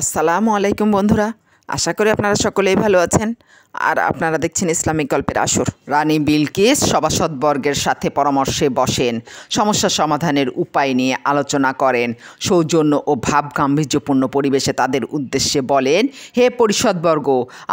আসসালামু আলাইকুম বন্ধুরা, আশা করি আপনারা সকলেই ভালো আছেন। আর আপনারা দেখছেন ইসলামিক গল্পের আসর। রানী বিলকিস সভাসদবর্গের সাথে পরামর্শে বসেন, সমস্যা সমাধানের উপায় নিয়ে আলোচনা করেন। সৌজন্য ও ভাবগাম্ভীর্যপূর্ণ পরিবেশে তাদের উদ্দেশ্যে বলেন, হে পরিষদবর্গ,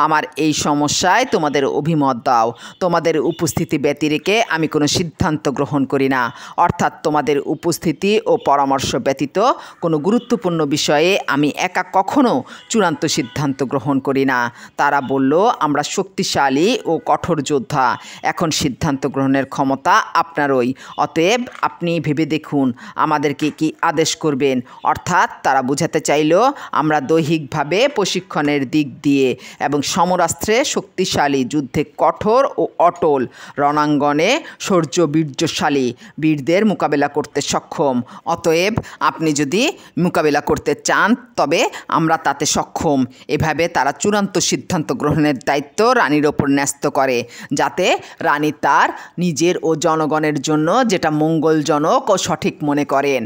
আমার এই সমস্যায় তোমাদের অভিমত দাও। তোমাদের উপস্থিতি ব্যতিরেকে আমি কোনো সিদ্ধান্ত গ্রহণ করি না, অর্থাৎ তোমাদের উপস্থিতি ও পরামর্শ ব্যতীত কোনো গুরুত্বপূর্ণ বিষয়ে আমি একা কখনো চূড়ান্ত সিদ্ধান্ত গ্রহণ করি না। তারা বলল, আমরা শক্তিশালী ও কঠোর যোদ্ধা, এখন সিদ্ধান্ত গ্রহণের ক্ষমতা আপনারই। অতএব আপনি ভেবে দেখুন আমাদেরকে কি আদেশ করবেন। অর্থাৎ তারা বোঝাতে চাইল, আমরা দৈহিকভাবে প্রশিক্ষণের দিক দিয়ে এবং সমরাস্ত্রে শক্তিশালী, যুদ্ধে কঠোর ও অটল, রণাঙ্গনে শৌর্য বীর্যশালী বীরদের মোকাবেলা করতে সক্ষম। অতএব আপনি যদি মোকাবেলা করতে চান তবে আমরা তাতে সক্ষম। এভাবে তারা চূড়ান্ত সিদ্ধান্ত গ্রহণের দায়িত্ব রানীর ওপর ন্যস্ত করে, যাতে রানী তার নিজের ও জনগণের জন্য যেটা মঙ্গলজনক ও সঠিক মনে করেন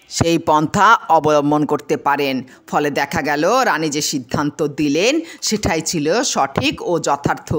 সেই পন্থা অবলম্বন করতে পারেন। ফলে দেখা গেল রানী যে সিদ্ধান্ত দিলেন সেটাই ছিল সঠিক ও যথার্থ।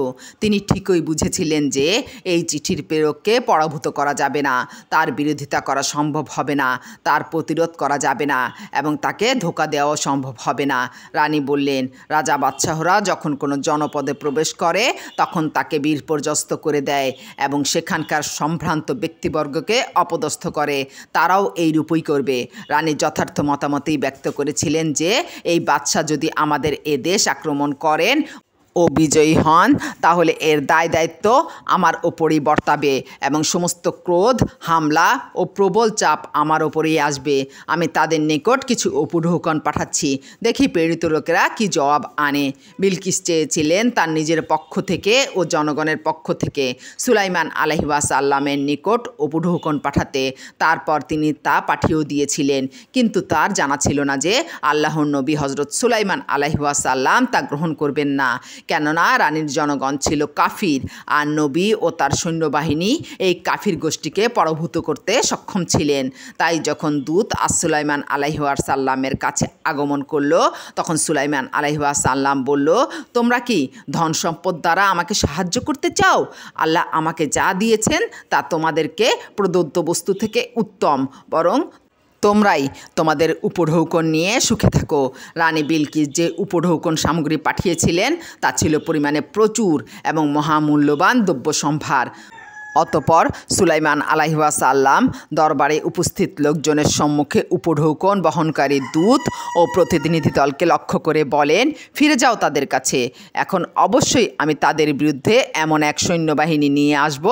তিনি ঠিকই বুঝেছিলেন যে এই চিঠির প্রেরককে পরাভূত করা যাবে না, তার বিরোধিতা করা সম্ভব হবে না, তার প্রতিরোধ করা যাবে না এবং তাকে ধোঁকা দেওয়াও সম্ভব হবে না। রানী বললেন, রাজা বাদশাহরা যখন কোনো জনপদে প্রবেশ করে তখন তাকে বিপর্যস্ত করে দেয় এবং সেখানকার সম্ভ্রান্ত ব্যক্তিবর্গকে অপদস্থ করে। তারাও এইরূপই করবে। রানী যথার্থ মতামতই ব্যক্ত করেছিলেন যে এই বাদশাহ যদি আমাদের এ দেশ আক্রমণ করেন ও বিজয়ী হন তাহলে এর দায় দায়িত্ব আমার ওপরই বর্তাবে এবং সমস্ত ক্রোধ, হামলা ও প্রবল চাপ আমার ওপরেই আসবে। আমি তাদের নিকট কিছু উপঢৌকন পাঠাচ্ছি, দেখি প্রেরিত লোকেরা কি জবাব আনে। বিলকিস চেয়েছিলেন তার নিজের পক্ষ থেকে ও জনগণের পক্ষ থেকে সুলাইমান আলাইহিসসালামের নিকট উপঢৌকন পাঠাতে। তারপর তিনি তা পাঠিয়েও দিয়েছিলেন, কিন্তু তার জানা ছিল না যে আল্লাহর নবী হজরত সুলাইমান আলাইহিসসালাম তা গ্রহণ করবেন না, কেননা রানীর জনগণ ছিল কাফির আর নবী ও তার সৈন্যবাহিনী এই কাফির গোষ্ঠীকে পরাভূত করতে সক্ষম ছিলেন। তাই যখন দূত সুলাইমান আলাইহিসসালামের কাছে আগমন করল তখন সুলাইমান আলাইহিসসালাম বলল, তোমরা কি ধন সম্পদ দ্বারা আমাকে সাহায্য করতে চাও? আল্লাহ আমাকে যা দিয়েছেন তা তোমাদেরকে প্রদত্ত বস্তু থেকে উত্তম, বরং তোমরাই তোমাদের উপঢৌকন নিয়ে সুখে থাকো। রানী বিলকিস যে উপঢৌকন সামগ্রী পাঠিয়েছিলেন তা ছিল পরিমাণে প্রচুর এবং মহামূল্যবান দ্রব্য সম্ভার। অতঃপর সুলাইমান আলাইহিসসালাম দরবারে উপস্থিত লোকজনের সম্মুখে উপঢৌকন বহনকারী দূত ও প্রতিনিধি দলকে লক্ষ্য করে বলেন, ফিরে যাও তাদের কাছে। এখন অবশ্যই আমি তাদের বিরুদ্ধে এমন এক সৈন্যবাহিনী নিয়ে আসব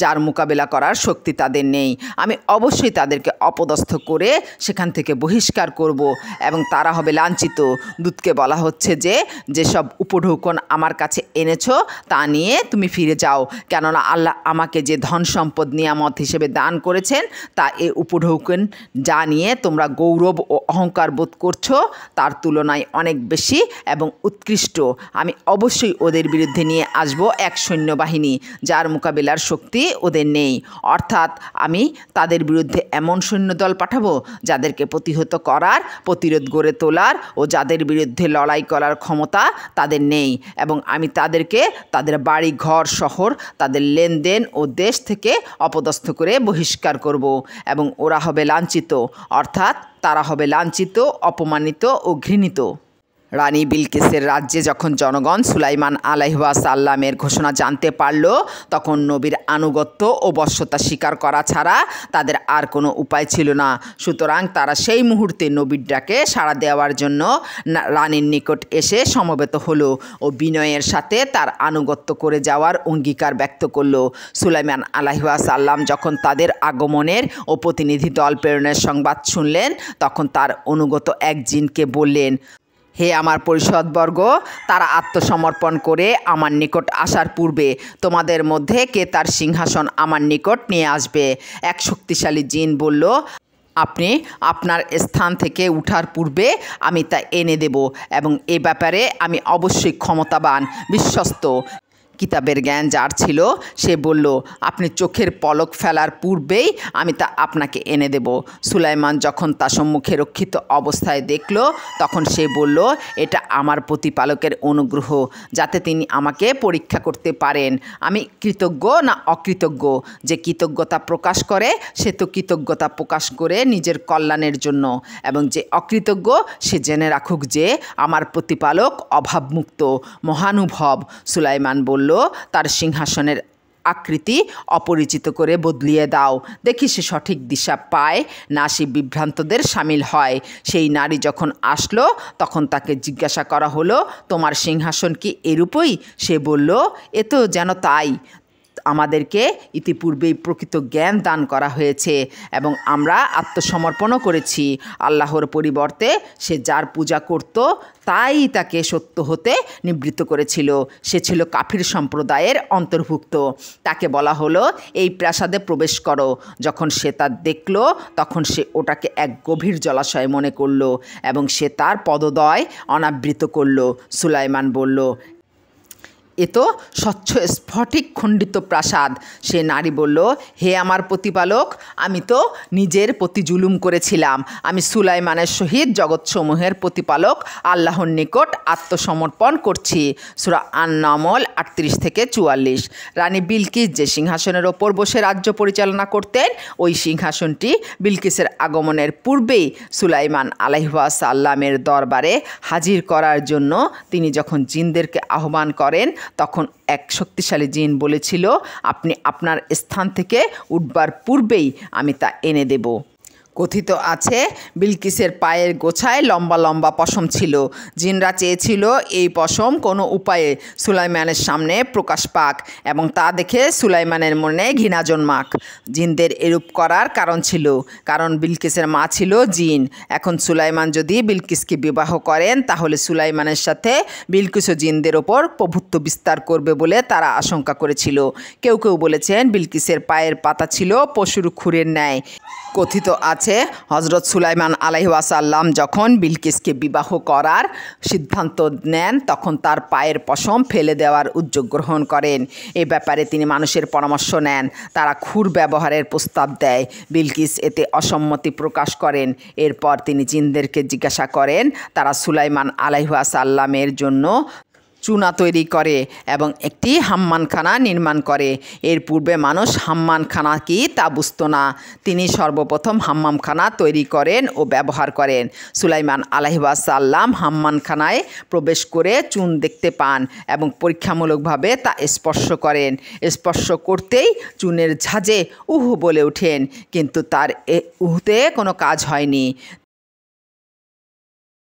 যার মোকাবেলা করার শক্তি তাদের নেই। আমি অবশ্যই তাদেরকে অপদস্থ করে সেখান থেকে বহিষ্কার করব এবং তারা হবে লাঞ্ছিত। দূতকে বলা হচ্ছে যে যেসব উপঢৌকন আমার কাছে এনেছো তা নিয়ে তুমি ফিরে যাও, কেননা আল্লাহ আমাকে যে ধন সম্পদ নিয়ামত হিসেবে দান করেছেন তা এ উপঢৌকন যা নিয়ে তোমরা গৌরব ও অহংকার বোধ করছো তার তুলনায় অনেক বেশি এবং উৎকৃষ্ট। আমি অবশ্যই ওদের বিরুদ্ধে নিয়ে আসব এক সৈন্যবাহিনী যার মোকাবিলার শক্তি ওদের নেই, অর্থাৎ আমি তাদের বিরুদ্ধে এমন সৈন্যদল পাঠাবো যাদেরকে প্রতিহত করার, প্রতিরোধ গড়ে তোলার ও যাদের বিরুদ্ধে লড়াই করার ক্ষমতা তাদের নেই, এবং আমি তাদেরকে তাদের বাড়ি ঘর শহর, তাদের লেনদেন ও দেশ থেকে অপদস্থ করে বহিষ্কার করব এবং ওরা হবে লাঞ্ছিত, অর্থাৎ তারা হবে লাঞ্ছিত, অপমানিত ও ঘৃণিত। রানী বিলকিসের রাজ্যে যখন জনগণ সুলাইমান আলাইহিসসালামের ঘোষণা জানতে পারল তখন নবীর আনুগত্য ও বশ্যতা স্বীকার করা ছাড়া তাদের আর কোনো উপায় ছিল না। সুতরাং তারা সেই মুহূর্তে নবীর ডাকে সাড়া দেওয়ার জন্য রানীর নিকট এসে সমবেত হলো ও বিনয়ের সাথে তার আনুগত্য করে যাওয়ার অঙ্গীকার ব্যক্ত করল। সুলাইমান আলাইহিসসালাম যখন তাদের আগমনের ও প্রতিনিধি দল প্রেরণের সংবাদ শুনলেন তখন তার অনুগত এক জিনকে বললেন, হে আমার পরিষদবর্গ, তারা আত্মসমর্পণ করে আমার নিকট আসার পূর্বে তোমাদের মধ্যে কে তার সিংহাসন আমার নিকট নিয়ে আসবে? এক শক্তিশালী জিন বলল, আপনি আপনার স্থান থেকে উঠার পূর্বে আমি তা এনে দেব এবং এ ব্যাপারে আমি অবশ্যই ক্ষমতাবান, বিশ্বস্ত। কিতাবের জ্ঞান যার ছিল সে বলল, আপনি চোখের পলক ফেলার পূর্বেই আমি তা আপনাকে এনে দেব। সুলাইমান যখন তা সম্মুখে রক্ষিত অবস্থায় দেখল তখন সে বলল, এটা আমার প্রতিপালকের অনুগ্রহ, যাতে তিনি আমাকে পরীক্ষা করতে পারেন আমি কৃতজ্ঞ না অকৃতজ্ঞ। যে কৃতজ্ঞতা প্রকাশ করে সে তো কৃতজ্ঞতা প্রকাশ করে নিজের কল্যাণের জন্য, এবং যে অকৃতজ্ঞ সে জেনে রাখুক যে আমার প্রতিপালক অভাবমুক্ত মহানুভব। সুলাইমান বলল, তার সিংহাসনের আকৃতি অপরিচিত করে বদলিয়ে দাও, দেখি সে সঠিক দিশা পায় না সে বিভ্রান্তদের সামিল হয়। সেই নারী যখন আসলো তখন তাকে জিজ্ঞাসা করা হলো, তোমার সিংহাসন কি এরূপই? সে বলল, এ তো যেন তাই। আমাদেরকে ইতিপূর্বেই প্রকৃত জ্ঞান দান করা হয়েছে এবং আমরা আত্মসমর্পণও করেছি আল্লাহর পরিবর্তে। সে যার পূজা করত তাই তাকে সত্য হতে নিবৃত্ত করেছিল। সে ছিল কাফির সম্প্রদায়ের অন্তর্ভুক্ত। তাকে বলা হলো, এই প্রাসাদে প্রবেশ করো। যখন সে তা দেখল তখন সে ওটাকে এক গভীর জলাশয় মনে করল এবং সে তার পদদ্বয় অনাবৃত করল। সুলাইমান বলল, এ তো স্বচ্ছ স্ফটিক খণ্ডিত প্রাসাদ। সে নারী বলল, হে আমার প্রতিপালক, আমি তো নিজের প্রতি জুলুম করেছিলাম। আমি সুলাইমানের সহিত জগৎসমূহের প্রতিপালক আল্লাহর নিকট আত্মসমর্পণ করছি। সূরা আন-নামল 38 থেকে 44। রানী বিলকিস যে সিংহাসনের ওপর বসে রাজ্য পরিচালনা করতেন, ওই সিংহাসনটি বিলকিসের আগমনের পূর্বেই সুলাইমান আলাইহিসসালামের দরবারে হাজির করার জন্য তিনি যখন জিনদেরকে আহ্বান করেন তখন এক শক্তিশালী জিন বলেছিল, আপনি আপনার স্থান থেকে উঠবার পূর্বেই আমি তা এনে দেব। কথিত আছে বিলকিসের পায়ের গোছায় লম্বা লম্বা পশম ছিল। জিনরা চেয়েছিল এই পশম কোনো উপায়ে সুলাইমানের সামনে প্রকাশ পাক এবং তা দেখে সুলাইমানের মনে ঘৃণা জন্মাক। জিনদের এরূপ করার কারণ ছিল, কারণ বিলকিসের মা ছিল জিন। এখন সুলাইমান যদি বিলকিসকে বিবাহ করেন তাহলে সুলাইমানের সাথে বিলকিসও জিনদের ওপর প্রভুত্ব বিস্তার করবে বলে তারা আশঙ্কা করেছিল। কেউ কেউ বলেছেন বিলকিসের পায়ের পাতা ছিল পশুর খুরের ন্যায়। কথিত আছে হজরত সুলাইমান আলাইহিসসালাম যখন বিলকিসকে বিবাহ করার সিদ্ধান্ত নেন তখন তার পায়ের পশম ফেলে দেওয়ার উদ্যোগ গ্রহণ করেন। এ ব্যাপারে তিনি মানুষের পরামর্শ নেন। তারা খুর ব্যবহারের প্রস্তাব দেয়। বিলকিস এতে অসম্মতি প্রকাশ করেন। এরপর তিনি জিনদেরকে জিজ্ঞাসা করেন। তারা সুলাইমান আলাইহিসসালামের জন্য চুনা তৈরি করে এবং একটি হাম্মামখানা নির্মাণ করে। এর পূর্বে মানুষ হাম্মামখানা কি তা বুঝত না। তিনি সর্বপ্রথম হাম্মামখানা তৈরি করেন ও ব্যবহার করেন। সুলাইমান আলাইহিসসালাম হাম্মামখানায় প্রবেশ করে চুন দেখতে পান এবং পরীক্ষামূলকভাবে তা স্পর্শ করেন। স্পর্শ করতেই চুনের ঝাঁজে উহু বলে ওঠেন, কিন্তু তার উহুতে কোনো কাজ হয়নি।